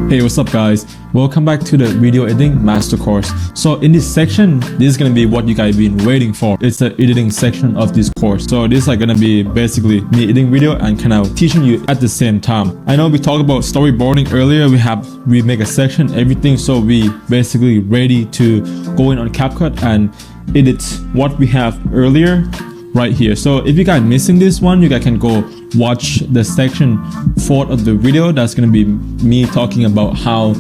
Hey, what's up guys? Welcome back to the video editing master course. So in this section, this is gonna be what you guys been waiting for. It's the editing section of this course. So this is like gonna be basically me editing video and kind of teaching you at the same time. I know we talked about storyboarding earlier. We make a section, everything. So we basically ready to go in on CapCut and edit what we have earlier right here. So if you guys missing this one, you guys can go watch the section 4 of the video. That's gonna be me talking about how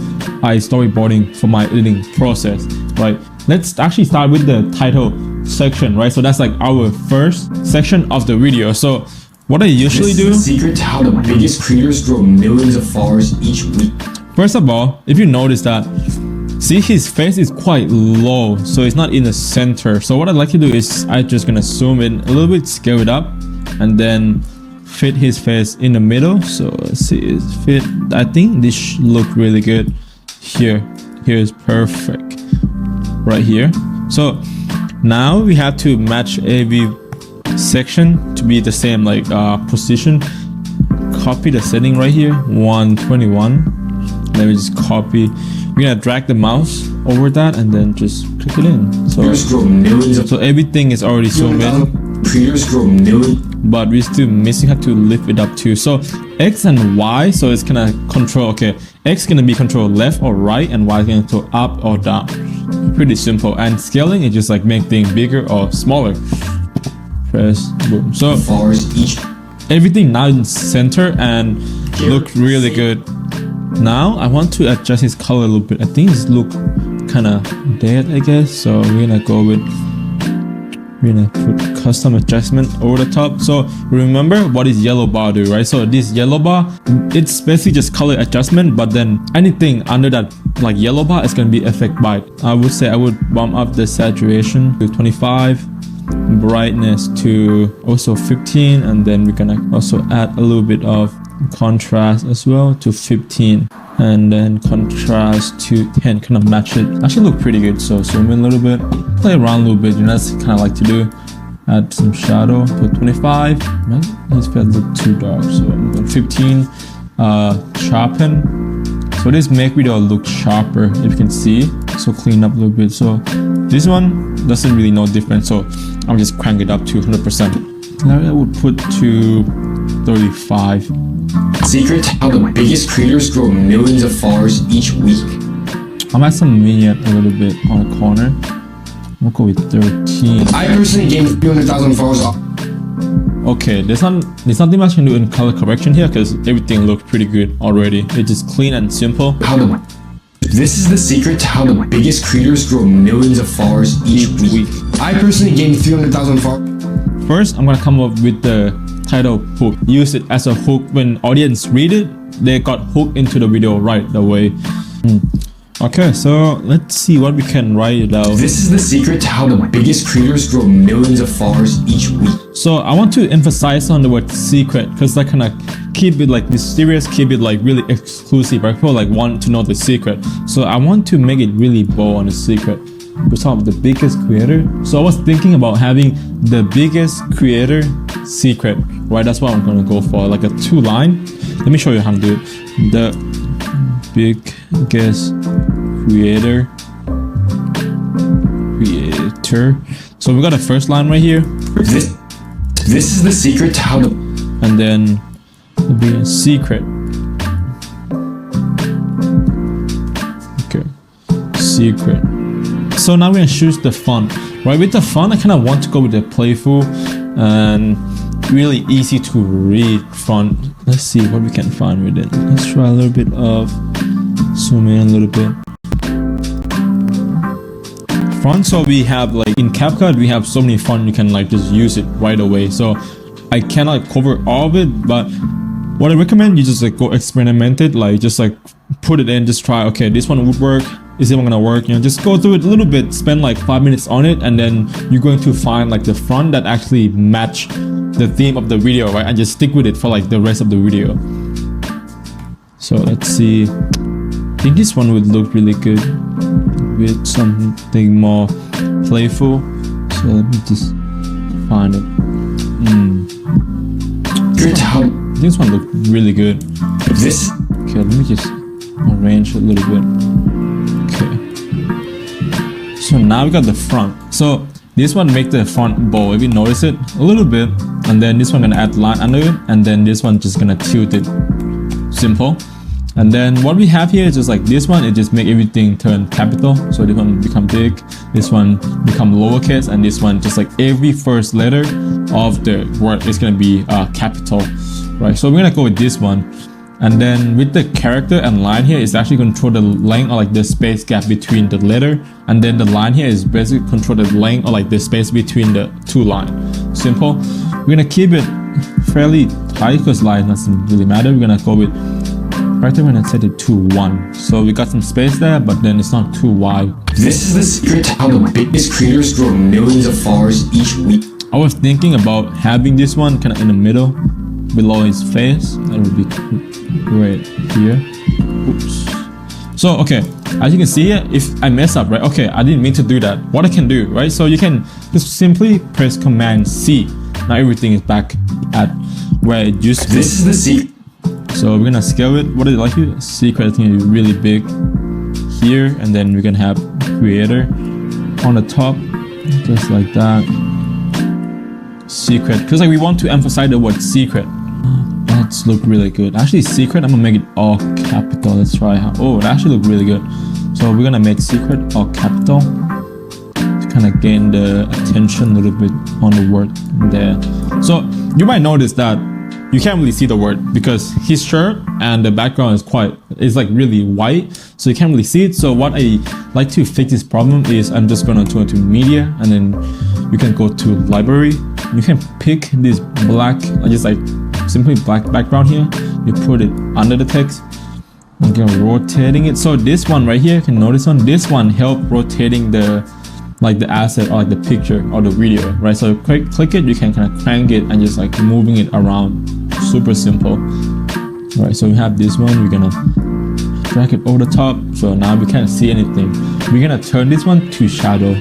I storyboarding for my editing process, right? Let's actually start with the title section, right? So that's like our first section of the video. So what I usually do, this is the secret to how the biggest creators grow millions of followers each week. First of all, if you notice that, see, his face is quite low, so it's not in the center. So what I'd like to do is I'm just gonna zoom in a little bit, scale it up, and then fit his face in the middle. So let's see, it's fit. I think this look really good here. Here's perfect right here. So now we have to match every section to be the same, like position. Copy the setting right here, 121. Let me just copy. We're gonna drag the mouse over that and then just click it in. So everything is already zoomed in. Creators grow millions. But we still missing how to lift it up too. So X and Y, so it's gonna control, okay, X gonna be control left or right and Y is gonna control up or down. Pretty simple. And scaling is just like make things bigger or smaller. Press boom. So everything now in center and look really good. Now I want to adjust his color a little bit. I think it's look kind of dead, I guess. So we're gonna put custom adjustment over the top. So remember what is yellow bar do, right? So this yellow bar, it's basically just color adjustment, but then anything under that like yellow bar is gonna be affected by it. I would say I would bump up the saturation to 25, brightness to also 15, and then we're gonna also add a little bit of contrast as well to 15, and then contrast to 10, kind of match it. Actually look pretty good. So zoom in a little bit, play around a little bit, you know, that's kind of like to do. Add some shadow, put 25. Man, his face look too dark, so I'm going 15. Sharpen. So this make video look sharper, if you can see. So clean up a little bit. So this one doesn't really know difference, so I'll just crank it up to 100%. Now I would put to 35. Secret to how the biggest creators grow millions of followers each week. I'm at some vignette a little bit on the corner. We'll go with 13. I personally gained 300,000 followers. Okay, there's nothing much I can do in color correction here because everything looks pretty good already. It's just clean and simple. This is the secret to how the biggest creators grow millions of followers each week. I personally gained 300,000 followers. First, I'm gonna come up with the title hook. Use it as a hook. When audience read it, they got hooked into the video right away. Okay, so let's see what we can write it out. This is the secret to how the biggest creators grow millions of followers each week. So I want to emphasize on the word secret because that kind of keep it like mysterious, keep it like really exclusive, right? People like want to know the secret. So I want to make it really bold on the secret. We're talking about the biggest creator. So I was thinking about having the biggest creator secret, right? That's what I'm gonna go for, like a 2-line. Let me show you how to do it. The biggest creator. So we got a first line right here. This is the secret to how the, and then the biggest secret. Okay, secret. So now we're gonna choose the font, right? With the font, I kind of want to go with the playful and really easy to read font. Let's see what we can find with it. Let's try a little bit of zoom in a little bit. Font, so we have like in CapCut, we have so many font you can like just use it right away. So I cannot cover all of it, but what I recommend you just like go experiment it, like just like put it in, just try, okay, this one would work. Is it gonna work? You know, just go through it a little bit, spend like 5 minutes on it, and then you're going to find like the font that actually match the theme of the video, right? And just stick with it for like the rest of the video. So let's see. I think this one would look really good with something more playful. So let me just find it. Good. This one looked really good. This. Okay, let me just arrange it a little bit. Okay. So now we got the front. So this one make the front bow. If you notice it a little bit, and then this one gonna add line under it, and then this one just gonna tilt it. Simple. And then what we have here is just like this one, it just make everything turn capital. So this one become big, this one become lowercase, and this one just like every first letter of the word is gonna be capital, right? So we're gonna go with this one. And then with the character and line here, it's actually control the length or like the space gap between the letter, and then the line here is basically control the length or like the space between the two lines. Simple. We're gonna keep it fairly tight because line doesn't really matter. We're gonna go with character when I set it to 1. So we got some space there, but then it's not too wide. This is the secret to how the biggest creators grow millions of followers each week. I was thinking about having this one kind of in the middle, below his face. That would be great here. Oops. So, okay, as you can see here, if I mess up, right? Okay, I didn't mean to do that. What I can do, right? So you can just simply press Command C. Now everything is back at where it used to be. This is the secret. So we're gonna scale it. What is it like here? Secret, I think it'll be really big here, and then we're gonna have creator on the top, just like that. Secret, because like we want to emphasize the word secret. That's look really good. Actually, secret, I'm gonna make it all capital. Let's try how. Oh, it actually look really good. So we're gonna make secret all capital to kind of gain the attention a little bit on the word there. So you might notice that you can't really see the word because his shirt and the background is like really white, so you can't really see it. So what I like to fix this problem is I'm just gonna go to media, and then you can go to library. You can pick this black, just like simply black background here. You put it under the text and you're rotating it. So this one right here, you can notice on this one help rotating the asset or like the picture or the video, right? So click it, you can kind of crank it and just like moving it around. Super simple. All right, so we have this one. We're gonna drag it over the top. So now we can't see anything. We're gonna turn this one to shadow.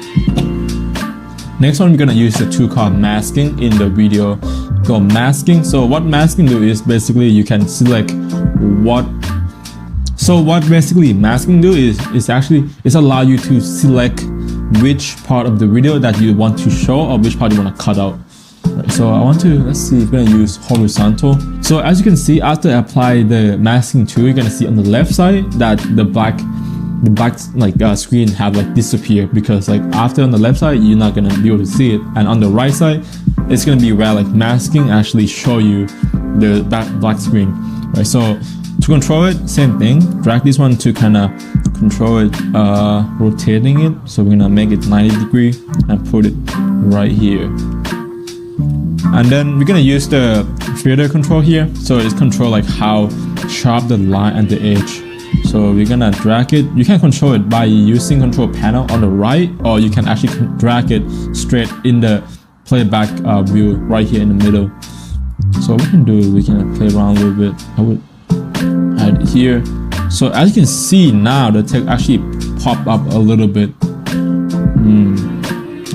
Next one, we're gonna use the tool called masking in the video. Go masking. So what masking do is basically you can select what. So what basically masking do is actually allow you to select which part of the video that you want to show or which part you want to cut out. Right, so I want to, let's see, we're gonna use horizontal. So as you can see, after I apply the masking tool, you're gonna see on the left side that the black screen have like disappeared, because like after on the left side you're not gonna be able to see it, and on the right side it's gonna be where like masking actually show you the black screen, right? So to control it, same thing, drag this one to kind of control it, rotating it. So we're gonna make it 90 degree and put it right here. And then we're gonna use the fader control here. So it's control like how sharp the line and the edge. So we're gonna drag it. You can control it by using control panel on the right, or you can actually drag it straight in the playback view right here in the middle. So what we can do, we can play around a little bit. I would add it here. So as you can see now, the text actually pop up a little bit.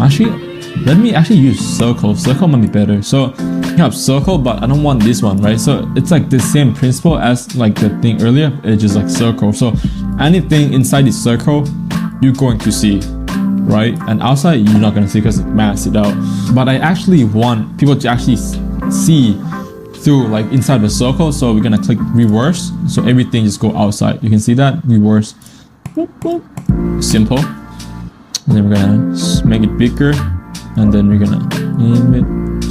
Actually, let me actually use circle. Circle might be better. So you have circle, but I don't want this one, right? So it's like the same principle as like the thing earlier. It's just like circle. So anything inside the circle, you're going to see, right? And outside, you're not going to see because it masks it out. But I actually want people to actually see through like inside the circle. So we're gonna click reverse, so everything just go outside. You can see that reverse. Boop, boop. Simple. And then we're gonna make it bigger, and then we're gonna aim it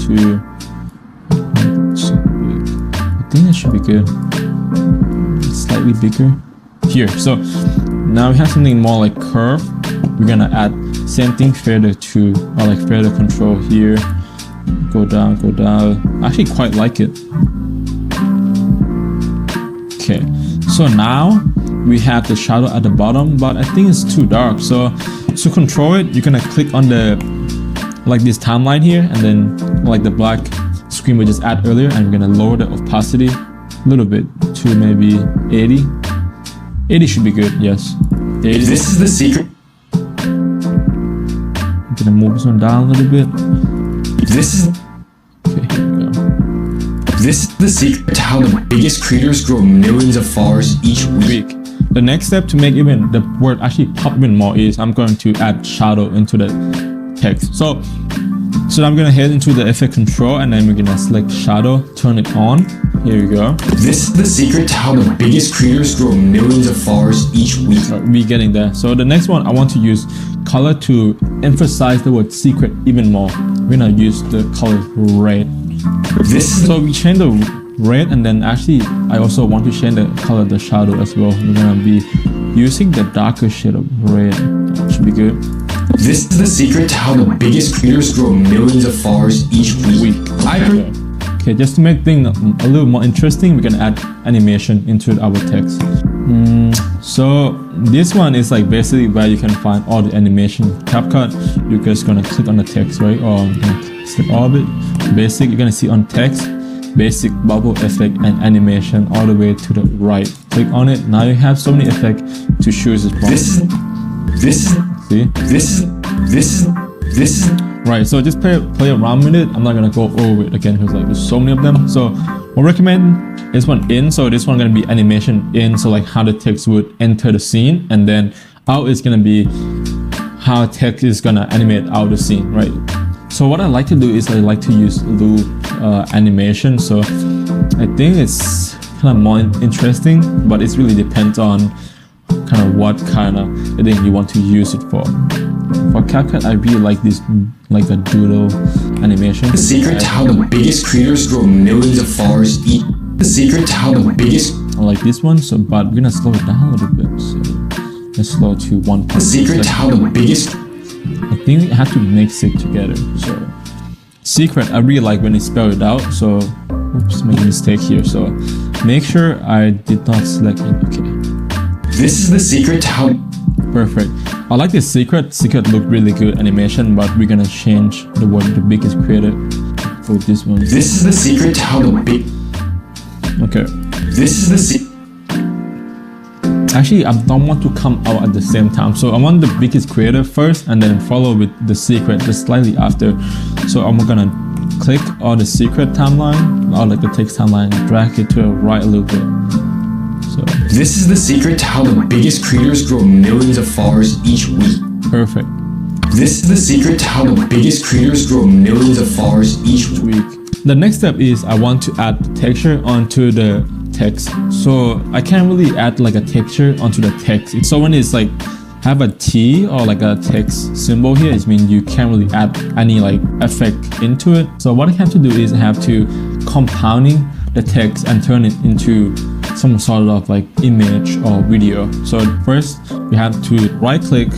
to, I think that should be good, slightly bigger here. So now we have something more like curve. We're gonna add same thing, fader to, or like fader control here. Go down, go down. I actually quite like it. Okay, so now we have the shadow at the bottom, but I think it's too dark. So to control it, you're gonna click on the like this timeline here, and then like the black screen we just add earlier, and we're gonna lower the opacity a little bit to maybe 80. 80 should be good, yes. 80. This is the secret. I'm gonna move this one down a little bit. This is, okay, here we go. This is the secret to how the biggest creators grow millions of followers each week. The next step to make even the word actually pop even more is I'm going to add shadow into the text. So I'm gonna head into the effect control and then we're gonna select shadow, turn it on. Here we go. This is the secret to how the biggest creators grow millions of followers each week. We're getting there. So the next one, I want to use color to emphasize the word secret even more. We're gonna use the color red. So we change the red, and then actually I also want to change the color of the shadow as well. We're gonna be using the darker shade of red. That should be good. This is the secret to how the biggest creators grow millions of followers each week. Okay, just to make things a little more interesting, we're gonna add animation into our text. So this one is like basically where you can find all the animation. CapCut, you're just gonna click on the text, right? Or you're gonna select all of it. Basic, you're gonna see on text, basic, bubble effect, and animation all the way to the right. Click on it. Now you have so many effects to choose from. See? Right, so just play around with it. I'm not gonna go over it again because like there's so many of them. So I recommend this one in. So this one gonna be animation in, so like how the text would enter the scene, and then out is gonna be how text is gonna animate out the scene, right? So what I like to do is I like to use loop animation. So I think it's kind of more interesting, but it really depends on kind of what kind of thing you want to use it for. For CapCut, I really like this, like a doodle animation. The secret to how the biggest creators grow millions of followers each. The secret to how the biggest. I like this one, so but we're gonna slow it down a little bit. So let's slow it to 1. The secret to how the biggest. I think we have to mix it together. So secret, I really like when they spell it out. So oops, made a mistake here. So make sure I did not select it. Okay. This is the secret to how. Perfect. I like this secret. Secret looked really good animation, but we're gonna change the word the biggest creator for this one. This is the secret to how the big. Okay. This is the Actually, I don't want to come out at the same time. So I want the biggest creator first and then follow with the secret just slightly after. So I'm gonna click on the secret timeline, or like the text timeline, drag it to the right a little bit. So this is the secret to how the biggest creators grow millions of followers each week. Perfect. This is the secret to how the biggest creators grow millions of followers each week. The next step is I want to add texture onto the text. So I can't really add like a texture onto the text. So when it's like have a T or like a text symbol here, it means you can't really add any like effect into it. So what I have to do is I have to compounding the text and turn it into some sort of like image or video. So first you have to right click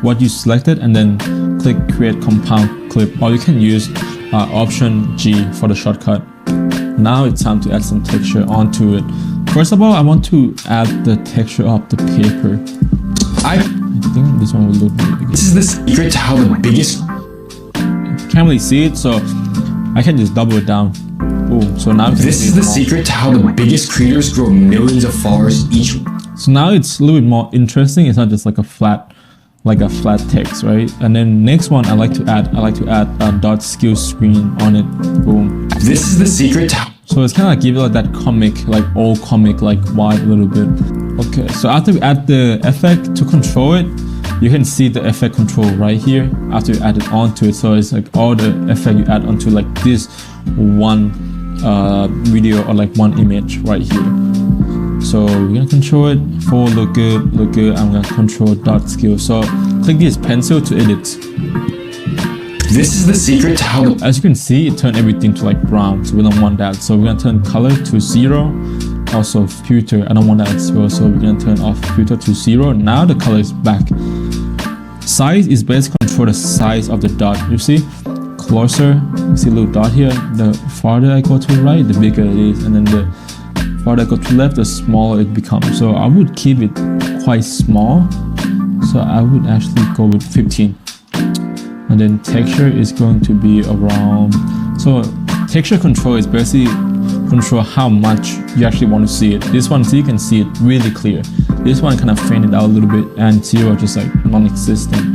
what you selected and then click create compound clip, or you can use option G for the shortcut. Now it's time to add some texture onto it. First of all, I want to add the texture of the paper. I think this one will look really good. This is the secret to how the biggest. Can't really see it, so I can just double it down. Boom. So now this is the secret to how the biggest creators grow millions of followers each. So now it's a little bit more interesting. It's not just like a flat text, right? And then next one I like to add a dot skill screen on it. Boom. This is the secret to. So it's kind of like give it like that comic, like old comic, like wide a little bit. Okay, so after we add the effect to control it, you can see the effect control right here after you add it onto it. So it's like all the effect you add onto like this one video or like one image right here. So we're gonna control it for look good. I'm gonna control dot skill. So click this pencil to edit. This is the secret to how. As you can see, it turned everything to like brown, so we don't want that. So we're gonna turn color to 0. Also filter, I don't want that as well, so we're gonna turn off filter to 0. Now the color is back. Size is basically control the size of the dot. You see, closer, you see a little dot here. The farther I go to the right, the bigger it is, and then the farther I go to the left, the smaller it becomes. So I would keep it quite small. So I would actually go with 15. And then texture is going to be around. So texture control is basically control how much you actually want to see it. This one, so you can see it really clear. This one kind of faded out a little bit, and 0 just like non-existent.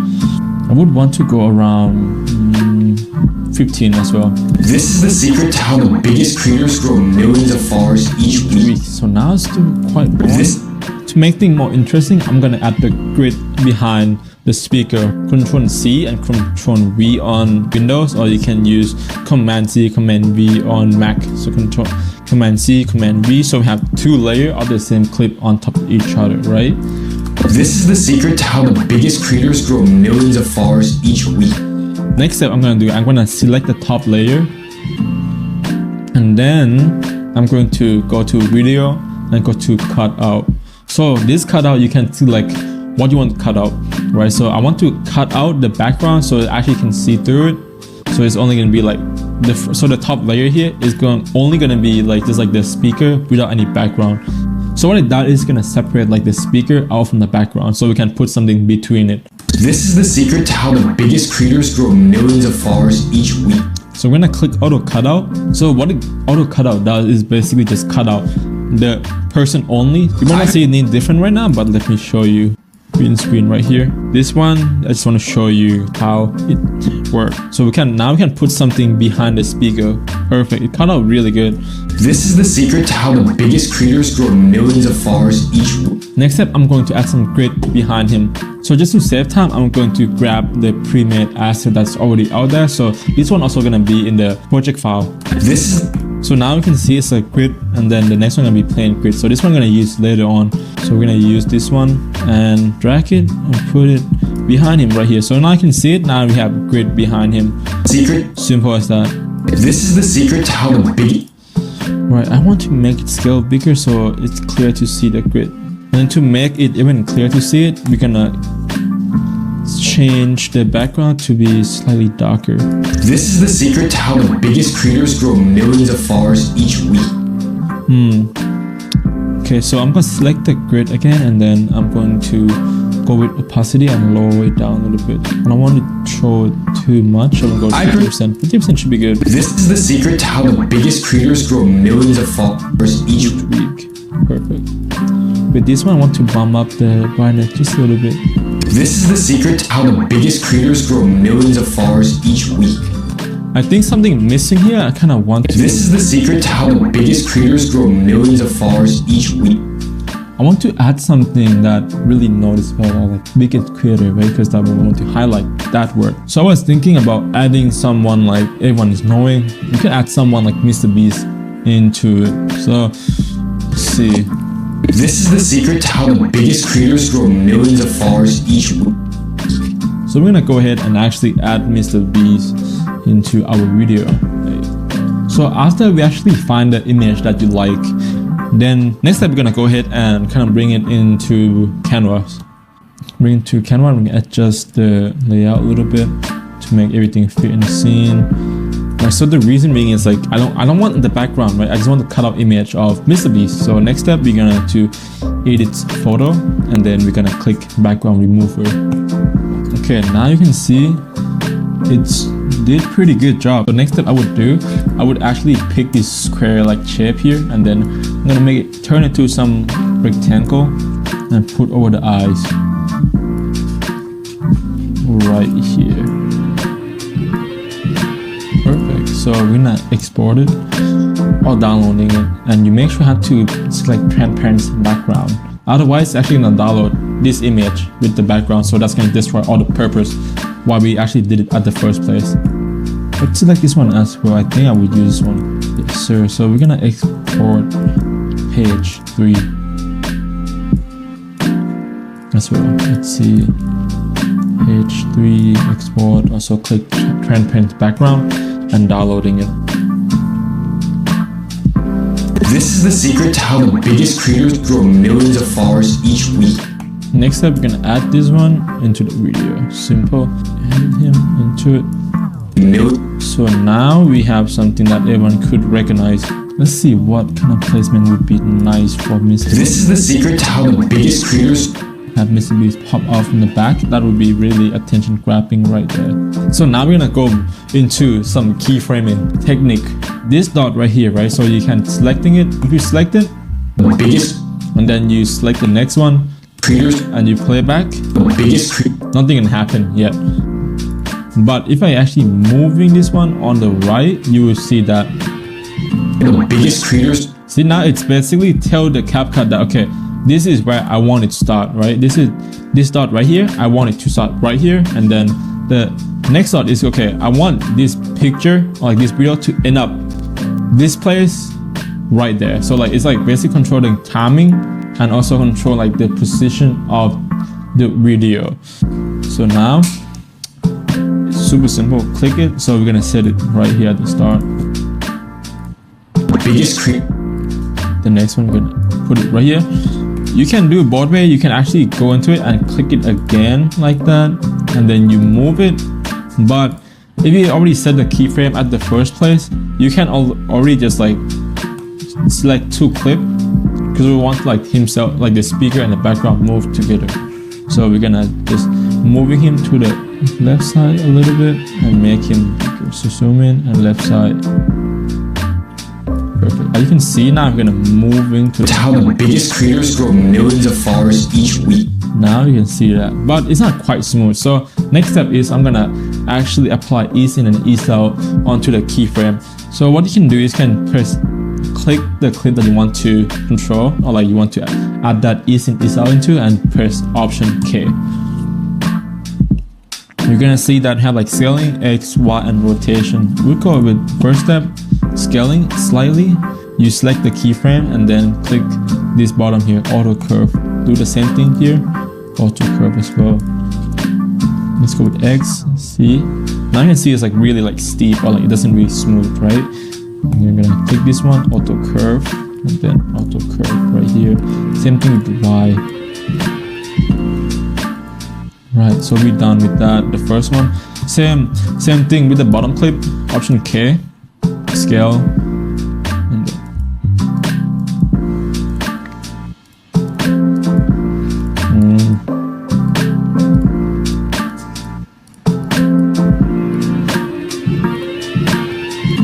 I would want to go around 15 as well. This is the secret to how the biggest creators grow millions of followers each week. So now it's still quite boring. to make things more interesting, I'm gonna add the grid behind the speaker. Control C and Control V on Windows, or you can use Command C, Command V on Mac. So Control Command C, Command V. So we have two layers of the same clip on top of each other, right? This is the secret to how the biggest creators grow millions of followers each week. Next step I'm gonna select the top layer, and then I'm going to go to video and go to cutout. So this cutout, you can select what you want to cut out, right? So I want to cut out the background so it actually can see through it. So it's only gonna be like the top layer here is only gonna be like just like the speaker without any background. So what it does is gonna separate like the speaker out from the background, so we can put something between it. This is the secret to how the biggest creators grow millions of followers each week. So we're gonna click auto cutout. So what auto cutout does is basically just cut out the person only. You might not see it different right now, but let me show you. Green screen right here. This one, I just want to show you how it works. So we can put something behind the speaker. Perfect. It cut out really good. This is the secret to how the biggest creators grow millions of followers each week. Next step, I'm going to add some grid behind him. So just to save time, I'm going to grab the pre-made asset that's already out there. So this one also gonna be in the project file. So now you can see it's a grid, and then the next one gonna be plain grid. So this one I'm gonna use later on. So we're gonna use this one and drag it and put it behind him right here. So now you can see it. Now we have grid behind him. Secret. Simple as that. This is the secret to how the big. Right, I want to make it scale bigger so it's clear to see the grid. And to make it even clear to see it, we're gonna change the background to be slightly darker. This is the secret to how the biggest creators grow millions of followers each week. Okay, so I'm gonna select the grid again, and then I'm going to go with opacity and lower it down a little bit. I don't want to show it too much. I'm gonna go to 50%. 50% should be good. This is the secret to how the biggest creators grow millions of followers each week. Perfect. With this one, I want to bump up the brightness just a little bit. This is the secret to how the biggest creators grow millions of followers each week. I think something missing here. I kind of want to. This is the secret to how the biggest creators grow millions of followers each week. I want to add something that really noticeable, like biggest creator, right? Because that we want to highlight that word. So I was thinking about adding someone like everyone is knowing. You can add someone like Mr. Beast into it. So let's see. This is the secret to how the biggest creators grow millions of followers each week. So we're gonna go ahead and actually add Mr. Beast into our video. So after we actually find the image that you like, then next step we're gonna go ahead and kind of bring it into Canvas. Bring it to Canvas and adjust the layout a little bit to make everything fit in the scene. Right, so the reason being is like I don't want the background, right? I just want to cut out image of Mr. Beast. So next step we're gonna to edit photo, and then we're gonna click background remover. Okay, now you can see it's did pretty good job. So next step I would actually pick this square like shape here, and then I'm gonna make it turn it to some rectangle and put over the eyes right here. Perfect. So we're gonna export it or downloading it, and you make sure you have to select transparent background. Otherwise, it's actually gonna download this image with the background, so that's gonna destroy all the purpose why we actually did it at the first place. Let's select this one as well. I think I would use this one. Yes, sir. So we're gonna export page 3 as well. Let's see. Page 3 export. Also click transparent background and downloading it. This is the secret to how the biggest creators grow millions of followers each week. Next step, we're gonna add this one into the video. Simple. Add him into it. So now we have something that everyone could recognize. Let's see what kind of placement would be nice for Mr. This is the secret to how the biggest creators have Mr. Beast pop off from the back. That would be really attention grabbing right there. So now we're gonna go into some keyframing technique. This dot right here, right? So you can selecting it. If you select it, the biggest, and then you select the next one, creators, and you play back, the biggest, nothing can happen yet. But if I actually moving this one on the right, you will see that the biggest creators. See, now it's basically tell the CapCut that okay, this is where I want it to start, right? This dot right here, I want it to start right here, and then the next dot is, okay, I want this picture or like this video to end up this place right there. So like it's like basically controlling timing and also control like the position of the video. So now it's super simple. Click it. So we're gonna set it right here at the start. The next one, we're gonna put it right here. You can do it both way. You can actually go into it and click it again like that, and then you move it. But if you already set the keyframe at the first place, you can already just like select two clip, because we want like himself, like the speaker and the background move together. So we're gonna just moving him to the left side a little bit and make him zoom in and left side. Perfect. As you can see now, I'm gonna move into how the biggest creators grow millions of followers each week. Now you can see that, but it's not quite smooth. So next step is I'm gonna actually apply ease in and ease out onto the keyframe. So what you can do is click the clip that you want to control, or like you want to add that ease in, ease out into, and press Option K. You're gonna see that have like scaling, X, Y, and rotation. We'll go with first step, scaling slightly. You select the keyframe and then click this bottom here, auto curve. Do the same thing here, auto curve as well. Let's go with X, see. Now you can see it's like really like steep, or like it doesn't really smooth, right? And you're gonna click this one, auto curve, and then auto curve right here. Same thing with Y. Right, so we're done with that. The first one, same thing with the bottom clip, Option K, scale, and then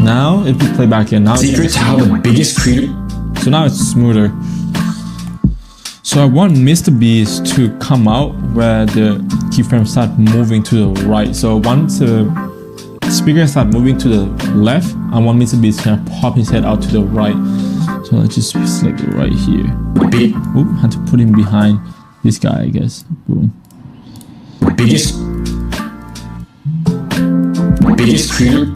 now if we play back in, now secret to how the biggest creator. So now it's smoother. So I want Mr. Beast to come out where the keyframe start moving to the right. So once the speaker start moving to the left, I want Mr. Beast to pop his head out to the right. So let's just select it right here. Oop, had to put him behind this guy, I guess. Boom. Biggest creator.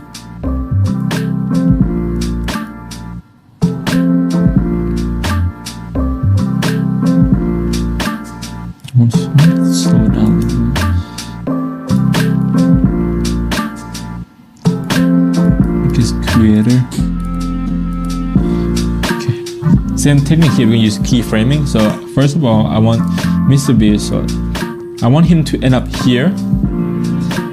Slow down. Biggest creator. Okay. Same technique here. We're gonna use keyframing. So first of all, I want Mr. Beast. So I want him to end up here,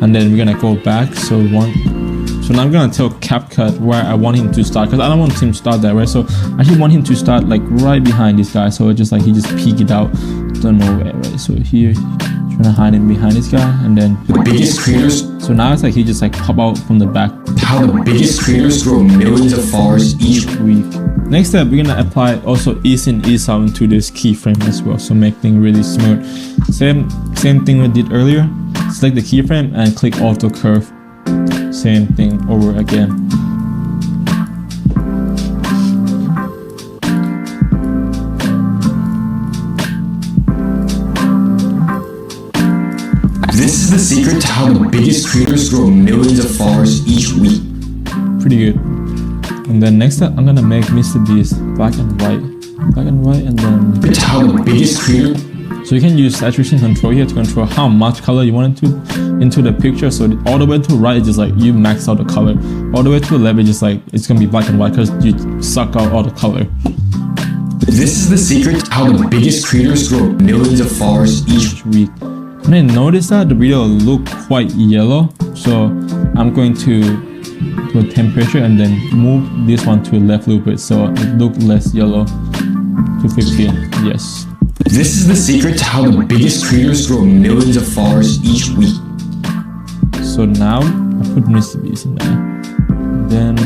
and then we're gonna go back. So now I'm gonna tell CapCut where I want him to start, because I don't want him to start that way. So I actually want him to start like right behind this guy. So it's just like he just peek it out to nowhere, right? So here, trying to hide him behind this guy, and then the biggest creators. So now it's like he just like pop out from the back. How the biggest creators grow millions of followers each week. Next step, we're gonna apply also ease in, ease out into this keyframe as well, so make things really smooth. Same thing we did earlier. Select the keyframe and click auto curve. Same thing over again. This is the secret to how the biggest creators grow millions of followers each week. Pretty good. And then next up, I'm gonna make Mr. Beast black and white, and then it's how the biggest creator. So you can use saturation control here to control how much color you want into the picture. So all the way to the right is just like you max out the color. All the way to the left is just like it's gonna be black and white because you suck out all the color. This is the secret to how the biggest creators grow millions of followers each week. And then notice that the video look quite yellow. So I'm going to put temperature and then move this one to the left a little bit so it look less yellow to 15. Yes. This is the secret to how the biggest creators grow millions of followers each week. So now I put Mr. Beast in there. And then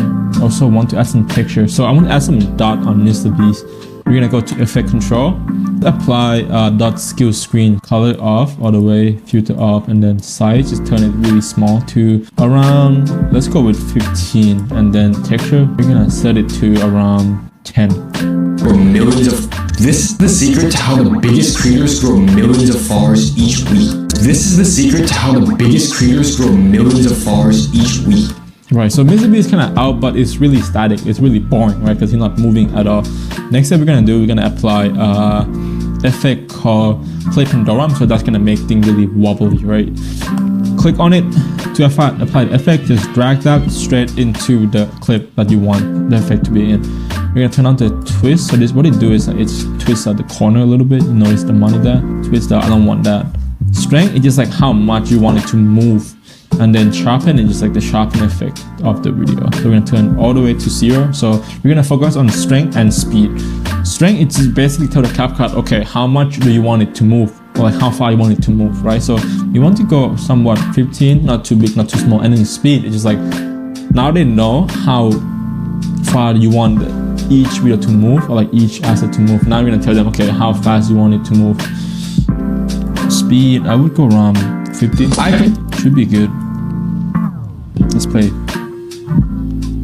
also want to add some texture. So I want to add some dot on Mr. Beast. We're gonna go to effect control, apply dot skew screen, color off all the way, filter off, and then size, just turn it really small to around, let's go with 15, and then texture, we're gonna set it to around 10. For millions of This is the secret to how the biggest creators grow millions of followers each week. This is the secret to how the biggest creators grow millions of followers each week. Right, so MrBeast is kind of out, but it's really static. It's really boring, right? Because he's not moving at all. Next step we're gonna do, we're gonna apply effect called play pendulum. So that's gonna make things really wobbly, right? Click on it to apply the effect. Just drag that straight into the clip that you want the effect to be in. We're gonna turn on the twist. So this, what it do is it's twist at the corner a little bit. You notice the money there. Twist that. I don't want that. Strength is just like how much you want it to move. And then sharpen is just like the sharpen effect of the video. So we're gonna turn all the way to 0. So we're gonna focus on strength and speed. Strength, it's just basically tell the CapCut, okay, how much do you want it to move? Or like how far you want it to move, right? So you want to go somewhat 15, not too big, not too small. And then speed, it's just like, now they know how far you want each video to move, or like each asset to move. Now we're gonna tell them, okay, how fast you want it to move. Speed, I would go around 50. Should be good. Let's play.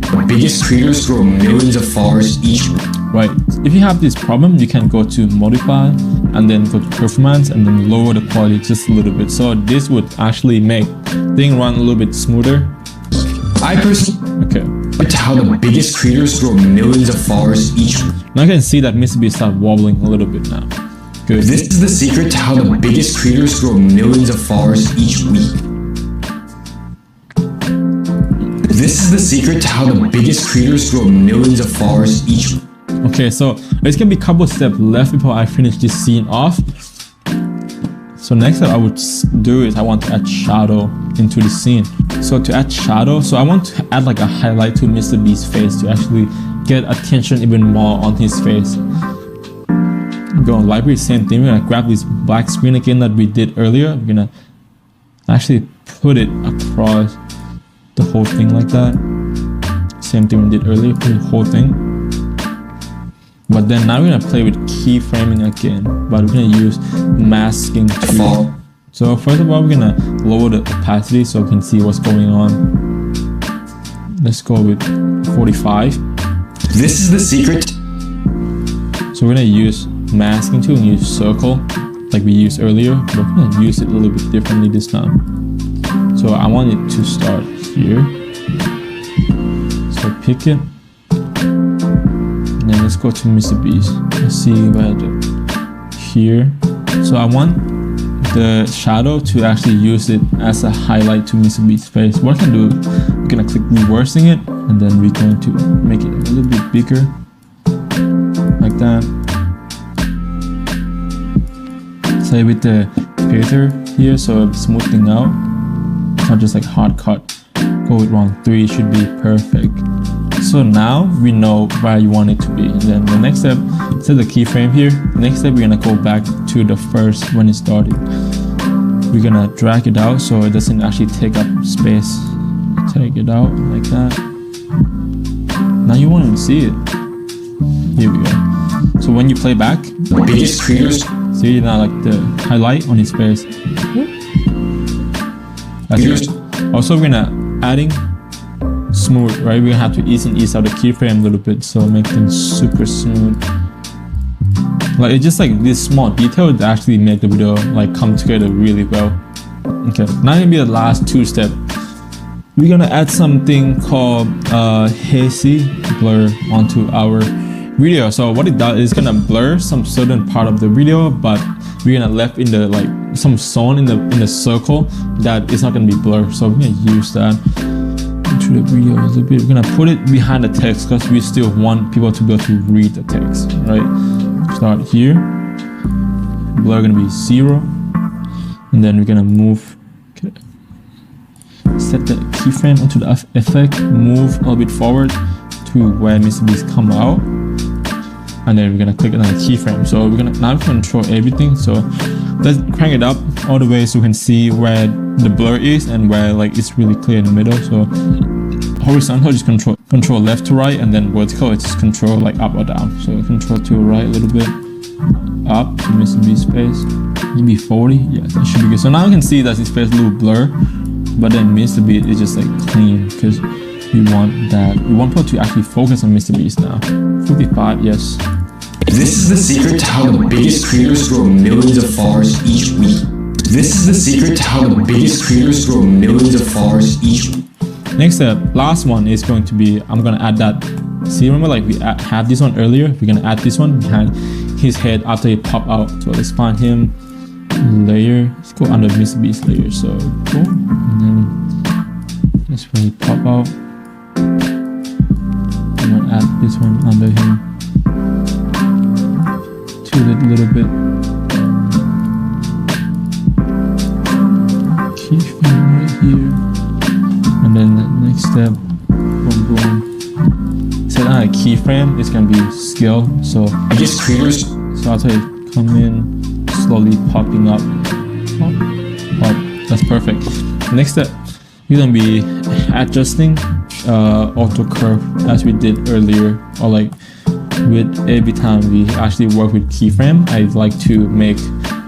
The biggest creators grow millions of followers each week. Right, if you have this problem, you can go to modify and then go to performance and then lower the quality just a little bit. So this would actually make things run a little bit smoother. I personally, okay, to how the biggest creators grow millions of followers each week. Now you can see that MrBeast start wobbling a little bit now. Good. This is the secret to how the biggest creators grow millions of followers each week. This is the secret to how the biggest creators grow millions of followers each week. Okay, so there's gonna be a couple steps left before I finish this scene off. So next step I would do is I want to add shadow into the scene. So to add shadow, so I want to add like a highlight to MrBeast's face to actually get attention even more on his face. Go on library, same thing. We're gonna grab this black screen again that we did earlier. We're gonna actually put it across the whole thing like that. Same thing we did earlier, put the whole thing. But then now we're gonna play with keyframing again, but we're gonna use masking too. So first of all, we're gonna lower the opacity so we can see what's going on. Let's go with 45. This is the secret. So we're gonna use masking tool and use circle like we used earlier, but we're gonna use it a little bit differently this time. So I want it to start here. So pick it. And then let's go to MrBeast. Let's see where here. So I want the shadow to actually use it as a highlight to MrBeast's face. What I can do, we're gonna click reversing it, and then we're going to make it a little bit bigger, like that. Say with the filter here, so smoothing out, not just like hard cut. Go with round 3, should be perfect. So now we know where you want it to be. And then the next step, set the keyframe here. Next step, we're gonna go back to the first when it started. We're gonna drag it out so it doesn't actually take up space. Take it out like that. Now you won't even see it. Here we go. So when you play back, the biggest creators. See now like the highlight on his face. That's it. Also we're gonna adding smooth, right? We're gonna have to ease out the keyframe a little bit, so make things super smooth. Like it's just like this small detail that actually make the video like come together really well. Okay, now gonna be the last 2 steps. We're gonna add something called hazy blur onto our video. So what it does is gonna blur some certain part of the video, but we're gonna left in the like some zone in the circle that is not gonna be blurred. So we're gonna use that into the video a little bit. We're gonna put it behind the text because we still want people to be able to read the text, right? Start here. Blur gonna be 0, and then we're gonna move. Okay. Set the keyframe onto the effect. Move a little bit forward to where MrBeast come out. And then we're gonna click on the keyframe. So we're gonna now control everything. So let's crank it up all the way so we can see where the blur is and where like it's really clear in the middle. So horizontal just control left to right, and then vertical it's just control like up or down. So control to right a little bit, up to MrBeast's face, maybe 40. Yeah, that should be good. So now you can see that his face a little blur, but then MrBeast is just like clean because we want that. We want people to actually focus on MrBeast now. 55, yes. This is the secret to how the biggest creators grow millions of followers each week. This is the secret to how the biggest creators grow millions of followers each week. Next step, last one is going to be, I'm gonna add that. See, remember like we had this one earlier? We're gonna add this one behind his head after he pop out. So let's find him, layer. Let's go under Mr. Beast layer. So cool. And then that's when he pop out. I'm gonna add this one under him. Tilt it a little bit. Keyframe right here. And then the next step, boom, boom. Set on a keyframe, it's gonna be scale. So Biggest creators. So after it come in, slowly popping up, pop, pop. That's perfect. Next step, you're gonna be adjusting auto curve as we did earlier, or like with every time we actually work with keyframe, I like to make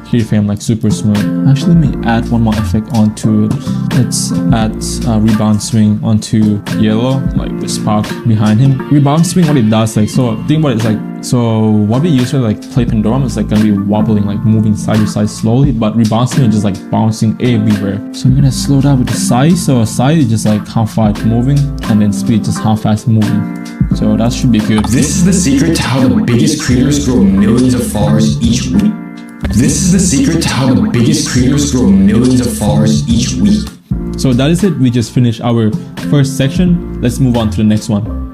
keyframe like super smooth. Actually, let me add one more effect onto it. Let's add rebound swing onto yellow, like the spark behind him. Rebound swing, what it does, like, so think about it, it's like, so what we usually like play Pandorum is like gonna be wobbling, like moving side to side slowly, but rebound swing is just like bouncing everywhere. So we're gonna slow down with the size. So size is just like how far it's moving, and then speed just how fast it's moving. So that should be good. This is the secret to how the biggest creators grow millions of followers each week. This is the secret to how the biggest creators grow millions of followers each week. So that is it. We just finished our first section. Let's move on to the next one.